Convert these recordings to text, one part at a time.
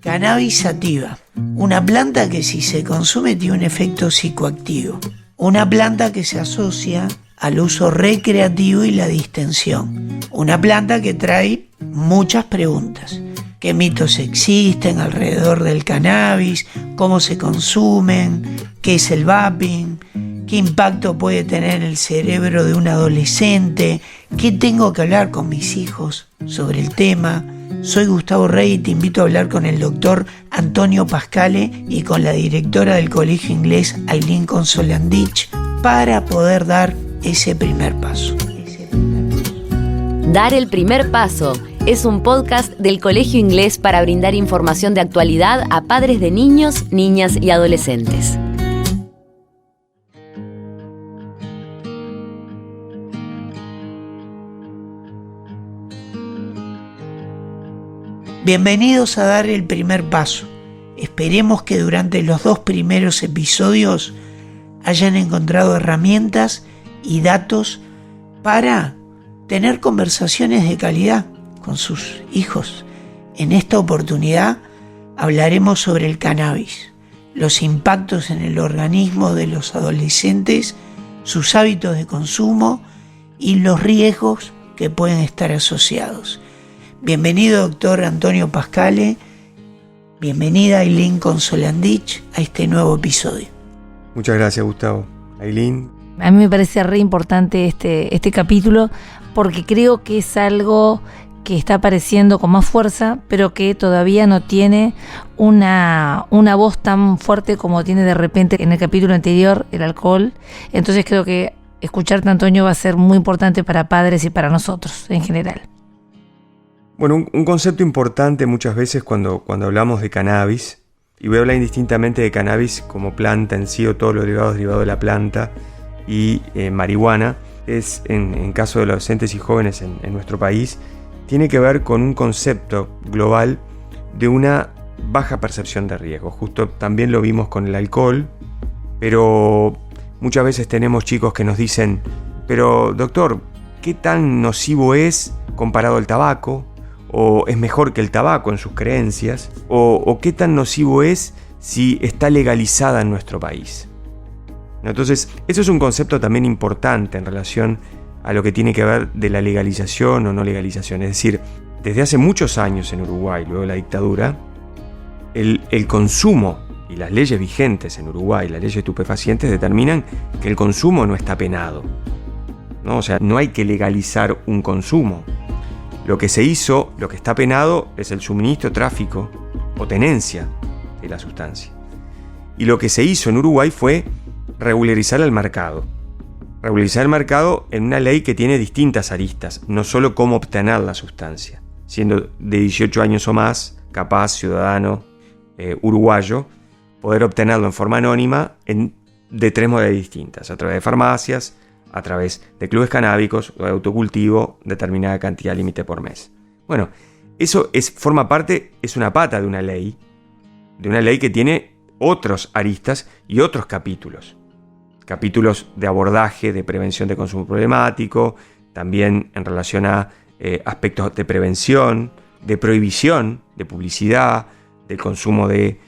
Cannabis sativa, una planta que si se consume tiene un efecto psicoactivo. Una planta que se asocia al uso recreativo y la distensión. Una planta que trae muchas preguntas. ¿Qué mitos existen alrededor del cannabis? ¿Cómo se consumen? ¿Qué es el vaping? ¿Qué impacto puede tener en el cerebro de un adolescente? ¿Qué tengo que hablar con mis hijos sobre el tema? Soy Gustavo Rey y te invito a hablar con el doctor Antonio Pascale y con la directora del Colegio Inglés Ailín Consolandich para poder dar ese primer paso. Dar el primer paso es un podcast del Colegio Inglés para brindar información de actualidad a padres de niños, niñas y adolescentes. Bienvenidos a Dar el primer paso. Esperemos que durante los 2 primeros episodios hayan encontrado herramientas y datos para tener conversaciones de calidad con sus hijos. En esta oportunidad hablaremos sobre el cannabis, los impactos en el organismo de los adolescentes, sus hábitos de consumo y los riesgos que pueden estar asociados. Bienvenido, doctor Antonio Pascale. Bienvenida, Ailín Consolandich, a este nuevo episodio. Muchas gracias, Gustavo. Ailín. A mí me parece re importante este capítulo porque creo que es algo que está apareciendo con más fuerza, pero que todavía no tiene una voz tan fuerte como tiene de repente en el capítulo anterior, el alcohol. Entonces creo que escucharte, Antonio, va a ser muy importante para padres y para nosotros en general. Bueno, un concepto importante muchas veces cuando hablamos de cannabis, y voy a hablar indistintamente de cannabis como planta en sí o todos los derivados de la planta y marihuana, es en caso de adolescentes y jóvenes en nuestro país, tiene que ver con un concepto global de una baja percepción de riesgo. Justo también lo vimos con el alcohol, pero muchas veces tenemos chicos que nos dicen, pero doctor, ¿qué tan nocivo es comparado al tabaco? ¿O es mejor que el tabaco en sus creencias? ¿O qué tan nocivo es si está legalizada en nuestro país? Entonces, eso es un concepto también importante en relación a lo que tiene que ver de la legalización o no legalización. Es decir, desde hace muchos años en Uruguay, luego de la dictadura, el consumo y las leyes vigentes en Uruguay, las leyes de estupefacientes, determinan que el consumo no está penado, ¿no? O sea, no hay que legalizar un consumo. Lo que se hizo, lo que está penado, es el suministro, tráfico o tenencia de la sustancia. Y lo que se hizo en Uruguay fue regularizar el mercado. Regularizar el mercado en una ley que tiene distintas aristas, no solo cómo obtener la sustancia. Siendo de 18 años o más, capaz, ciudadano uruguayo, poder obtenerlo en forma anónima de 3 modalidades distintas, a través de farmacias, a través de clubes canábicos o de autocultivo, determinada cantidad límite por mes. Bueno, eso forma parte, es una pata de una ley que tiene otros aristas y otros capítulos. Capítulos de abordaje, de prevención de consumo problemático, también en relación a aspectos de prevención, de prohibición, de publicidad, del consumo de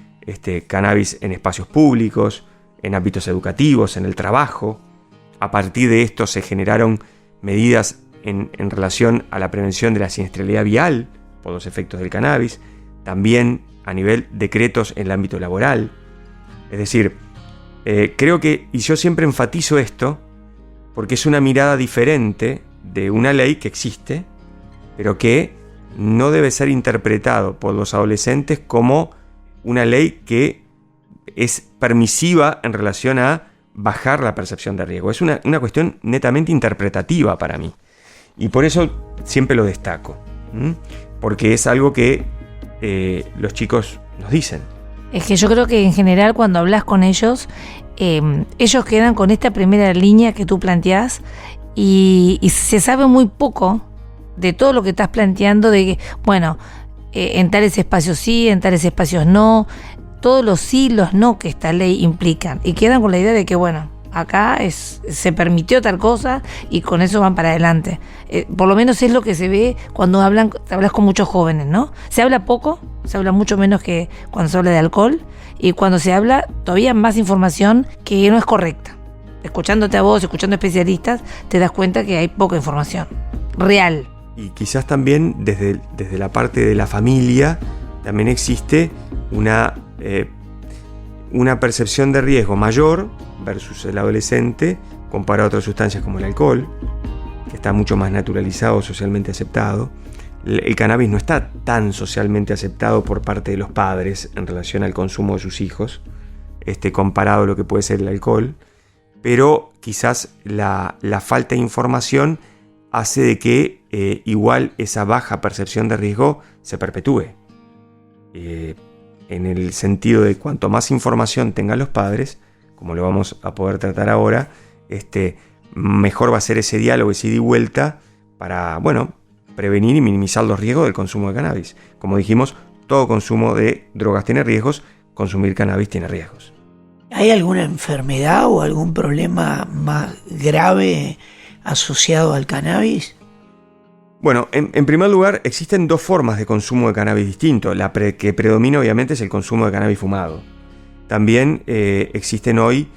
cannabis en espacios públicos, en ámbitos educativos, en el trabajo. A partir de esto se generaron medidas en relación a la prevención de la siniestralidad vial por los efectos del cannabis, también a nivel decretos en el ámbito laboral. Es decir, creo que, y yo siempre enfatizo esto, porque es una mirada diferente de una ley que existe, pero que no debe ser interpretado por los adolescentes como una ley que es permisiva en relación a bajar la percepción de riesgo. Es una cuestión netamente interpretativa para mí. Y por eso siempre lo destaco, porque es algo que los chicos nos dicen. Es que yo creo que en general cuando hablas con ellos, ellos quedan con esta primera línea que tú planteás y se sabe muy poco de todo lo que estás planteando, de que, bueno, en tales espacios sí, en tales espacios no, todos los sí y los no que esta ley implican. Y quedan con la idea de que, bueno, acá se permitió tal cosa y con eso van para adelante. Por lo menos es lo que se ve cuando hablas con muchos jóvenes, ¿no? Se habla poco, se habla mucho menos que cuando se habla de alcohol, y cuando se habla todavía más información que no es correcta. Escuchándote a vos, escuchando especialistas, te das cuenta que hay poca información real. Y quizás también desde la parte de la familia también existe una percepción de riesgo mayor versus el adolescente comparado a otras sustancias como el alcohol, que está mucho más naturalizado, socialmente aceptado. El cannabis no está tan socialmente aceptado por parte de los padres en relación al consumo de sus hijos, comparado a lo que puede ser el alcohol, pero quizás la falta de información hace de que igual esa baja percepción de riesgo se perpetúe. En el sentido de cuanto más información tengan los padres, como lo vamos a poder tratar ahora, mejor va a ser ese diálogo, ese ida y vuelta para, prevenir y minimizar los riesgos del consumo de cannabis. Como dijimos, todo consumo de drogas tiene riesgos, consumir cannabis tiene riesgos. ¿Hay alguna enfermedad o algún problema más grave asociado al cannabis? Bueno, en primer lugar, existen dos formas de consumo de cannabis distinto. La que predomina obviamente es el consumo de cannabis fumado. También existen hoy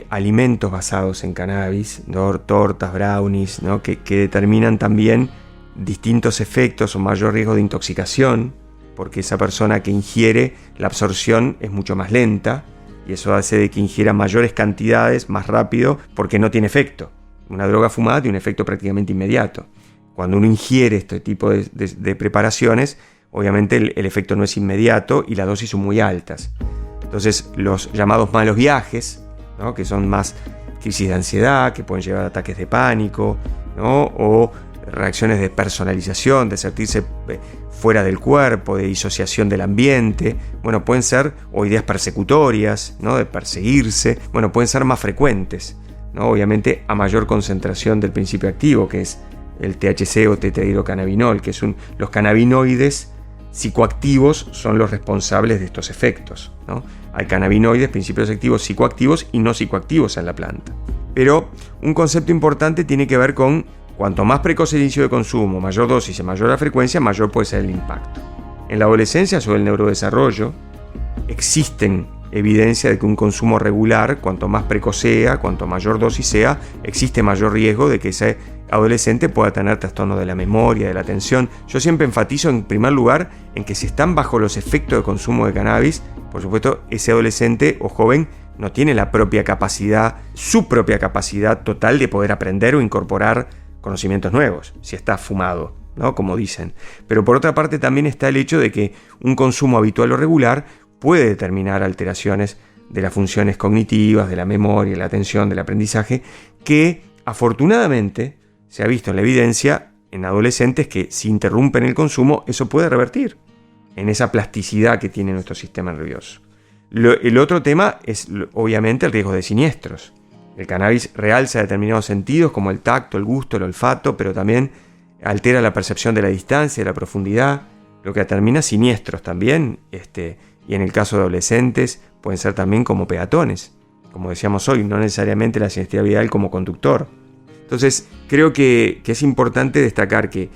alimentos basados en cannabis, tortas, brownies, ¿no? que determinan también distintos efectos o mayor riesgo de intoxicación, porque esa persona que ingiere, la absorción es mucho más lenta y eso hace de que ingiera mayores cantidades más rápido porque no tiene efecto. Una droga fumada tiene un efecto prácticamente inmediato. Cuando uno ingiere este tipo de preparaciones, obviamente el efecto no es inmediato y las dosis son muy altas. Entonces los llamados malos viajes, ¿no? Que son más crisis de ansiedad, que pueden llevar a ataques de pánico, ¿no? O reacciones de personalización, de sentirse fuera del cuerpo, de disociación del ambiente, pueden ser, o ideas persecutorias, ¿no? De perseguirse, pueden ser más frecuentes, ¿no? Obviamente a mayor concentración del principio activo, que es el THC o tetrahidrocannabinol, que es los cannabinoides psicoactivos son los responsables de estos efectos, ¿no? Hay cannabinoides, principios activos psicoactivos y no psicoactivos en la planta. Pero un concepto importante tiene que ver con cuanto más precoz el inicio de consumo, mayor dosis y mayor la frecuencia, mayor puede ser el impacto. En la adolescencia sobre el neurodesarrollo existen evidencia de que un consumo regular, cuanto más precoz sea, cuanto mayor dosis sea, existe mayor riesgo de que ese adolescente pueda tener trastornos de la memoria, de la atención. Yo siempre enfatizo en primer lugar en que si están bajo los efectos de consumo de cannabis, por supuesto ese adolescente o joven no tiene su propia capacidad total de poder aprender o incorporar conocimientos nuevos, si está fumado, ¿no? Como dicen. Pero por otra parte también está el hecho de que un consumo habitual o regular puede determinar alteraciones de las funciones cognitivas, de la memoria, de la atención, del aprendizaje, que afortunadamente se ha visto en la evidencia en adolescentes que si interrumpen el consumo, eso puede revertir en esa plasticidad que tiene nuestro sistema nervioso. El otro tema es obviamente el riesgo de siniestros. El cannabis realza determinados sentidos como el tacto, el gusto, el olfato, pero también altera la percepción de la distancia, de la profundidad, lo que determina siniestros también, y en el caso de adolescentes pueden ser también como peatones, como decíamos hoy, no necesariamente la siniestralidad vial como conductor. Entonces creo que es importante destacar que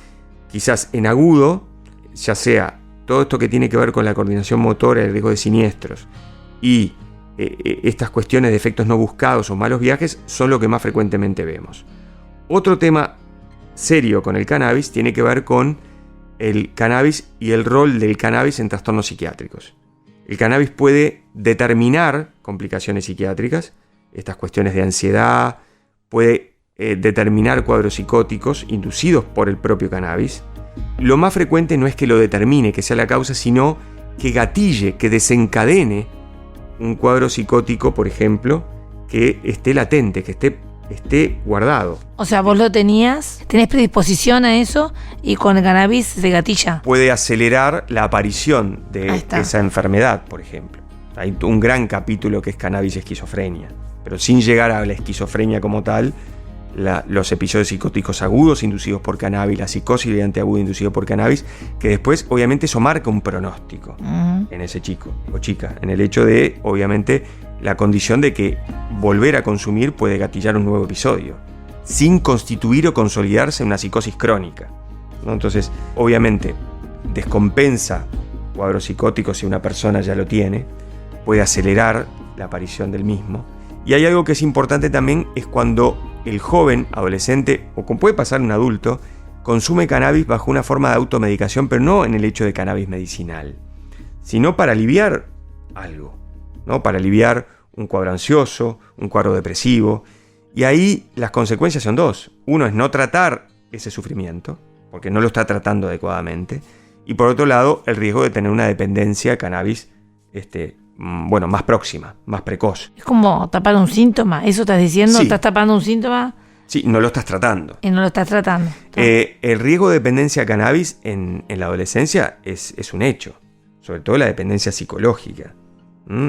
quizás en agudo, ya sea todo esto que tiene que ver con la coordinación motora, el riesgo de siniestros y estas cuestiones de efectos no buscados o malos viajes son lo que más frecuentemente vemos. Otro tema serio con el cannabis tiene que ver con el cannabis y el rol del cannabis en trastornos psiquiátricos. El cannabis puede determinar complicaciones psiquiátricas, estas cuestiones de ansiedad, puede determinar cuadros psicóticos inducidos por el propio cannabis. Lo más frecuente no es que lo determine, que sea la causa, sino que gatille, que desencadene un cuadro psicótico, por ejemplo, que esté latente, que esté guardado. O sea, vos tenés predisposición a eso y con el cannabis se gatilla. Puede acelerar la aparición de esa enfermedad, por ejemplo. Hay un gran capítulo que es cannabis y esquizofrenia, pero sin llegar a la esquizofrenia como tal, los episodios psicóticos agudos inducidos por cannabis, la psicosis delirante aguda inducida por cannabis, que después obviamente eso marca un pronóstico en ese chico o chica, en el hecho de obviamente la condición de que volver a consumir puede gatillar un nuevo episodio, sin constituir o consolidarse una psicosis crónica, ¿no? Entonces, obviamente, descompensa cuadros psicóticos si una persona ya lo tiene, puede acelerar la aparición del mismo. Y hay algo que es importante también, es cuando el joven, adolescente, o como puede pasar un adulto, consume cannabis bajo una forma de automedicación, pero no en el hecho de cannabis medicinal, sino para aliviar algo, ¿no? Para aliviar un cuadro ansioso, un cuadro depresivo. Y ahí las consecuencias son dos. Uno es no tratar ese sufrimiento, porque no lo está tratando adecuadamente. Y por otro lado, el riesgo de tener una dependencia de cannabis más próxima, más precoz. Es como tapar un síntoma. ¿Eso estás diciendo? Sí. ¿Estás tapando un síntoma? Sí, no lo estás tratando. Y no lo estás tratando. El riesgo de dependencia a cannabis en la adolescencia es un hecho. Sobre todo la dependencia psicológica.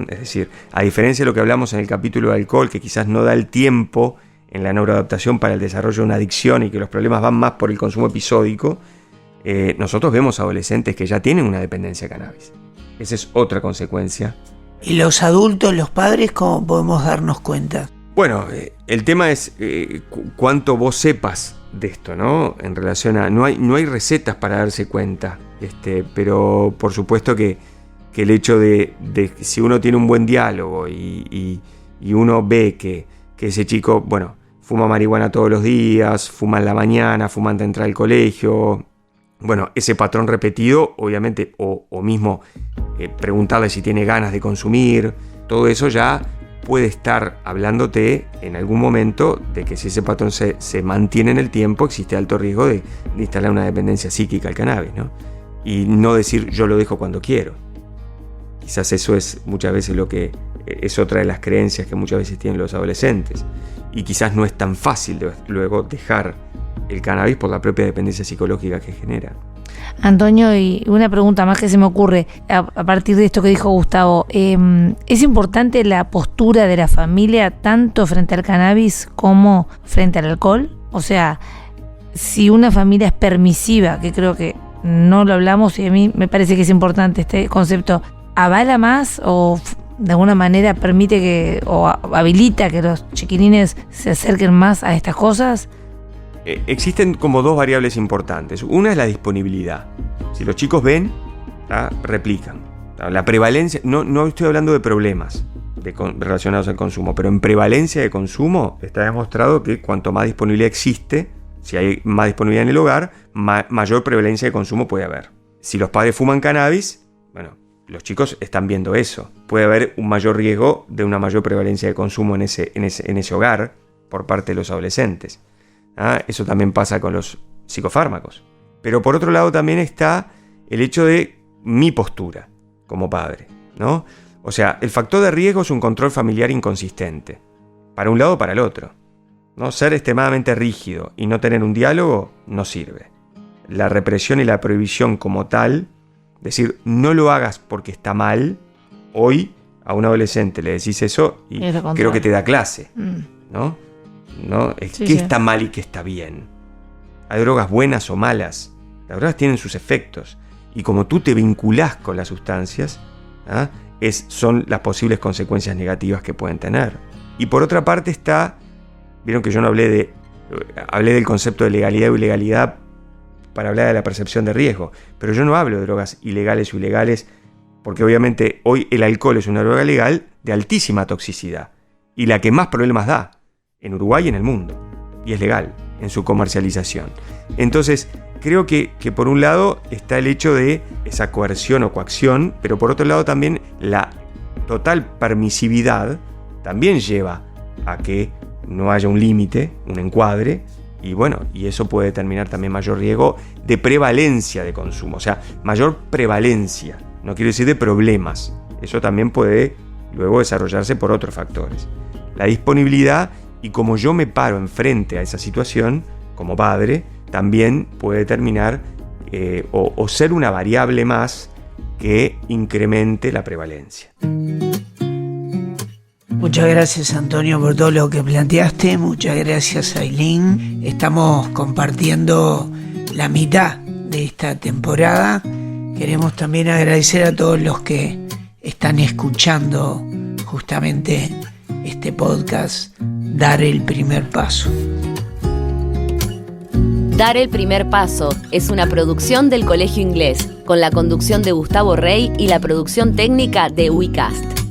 Es decir, a diferencia de lo que hablamos en el capítulo de alcohol, que quizás no da el tiempo en la neuroadaptación para el desarrollo de una adicción y que los problemas van más por el consumo episódico, nosotros vemos adolescentes que ya tienen una dependencia a cannabis. Esa es otra consecuencia. ¿Y los adultos, los padres, cómo podemos darnos cuenta? Bueno, el tema es cuánto vos sepas de esto, ¿no? En relación a... No hay recetas para darse cuenta, pero por supuesto que el hecho de si uno tiene un buen diálogo y uno ve que ese chico, bueno, fuma marihuana todos los días, fuma en la mañana, fuma antes de entrar al colegio, bueno, ese patrón repetido, obviamente, o mismo preguntarle si tiene ganas de consumir, todo eso ya puede estar hablándote en algún momento de que si ese patrón se mantiene en el tiempo, existe alto riesgo de instalar una dependencia psíquica al cannabis, ¿no? Y no decir yo lo dejo cuando quiero. Quizás eso es muchas veces lo que es otra de las creencias que muchas veces tienen los adolescentes. Y quizás no es tan fácil luego dejar el cannabis por la propia dependencia psicológica que genera. Antonio, y una pregunta más que se me ocurre a partir de esto que dijo Gustavo. ¿Es importante la postura de la familia tanto frente al cannabis como frente al alcohol? O sea, si una familia es permisiva, que creo que no lo hablamos y a mí me parece que es importante este concepto, ¿avala más o de alguna manera permite o habilita que los chiquilines se acerquen más a estas cosas? Existen como dos variables importantes. Una es la disponibilidad. Si los chicos ven, replican. La prevalencia, no estoy hablando de problemas relacionados al consumo, pero en prevalencia de consumo está demostrado que cuanto más disponibilidad existe, si hay más disponibilidad en el hogar, mayor prevalencia de consumo puede haber. Si los padres fuman cannabis, bueno, los chicos están viendo eso. Puede haber un mayor riesgo de una mayor prevalencia de consumo en ese hogar por parte de los adolescentes. Eso también pasa con los psicofármacos. Pero por otro lado también está el hecho de mi postura como padre, ¿no? O sea, el factor de riesgo es un control familiar inconsistente, para un lado o para el otro, ¿no? Ser extremadamente rígido y no tener un diálogo no sirve. La represión y la prohibición como tal, decir no lo hagas porque está mal, hoy a un adolescente le decís eso y creo que te da clase, ¿no? ¿Qué está mal y qué está bien? Hay drogas buenas o malas. Las drogas tienen sus efectos. Y como tú te vinculás con las sustancias, son las posibles consecuencias negativas que pueden tener. Y por otra parte vieron que yo no hablé del concepto de legalidad o ilegalidad para hablar de la percepción de riesgo. Pero yo no hablo de drogas ilegales o ilegales, porque obviamente hoy el alcohol es una droga legal de altísima toxicidad. Y la que más problemas da en Uruguay y en el mundo, y es legal en su comercialización. Entonces, creo que por un lado está el hecho de esa coerción o coacción, pero por otro lado también la total permisividad también lleva a que no haya un límite, un encuadre, y eso puede determinar también mayor riesgo de prevalencia de consumo, o sea, mayor prevalencia, no quiero decir de problemas, eso también puede luego desarrollarse por otros factores. La disponibilidad y como yo me paro enfrente a esa situación, como padre, también puede determinar o ser una variable más que incremente la prevalencia. Muchas gracias, Antonio, por todo lo que planteaste. Muchas gracias, Ailín. Estamos compartiendo la mitad de esta temporada. Queremos también agradecer a todos los que están escuchando justamente este podcast, Dar el Primer Paso. Dar el Primer Paso es una producción del Colegio Inglés, con la conducción de Gustavo Rey y la producción técnica de WeCast.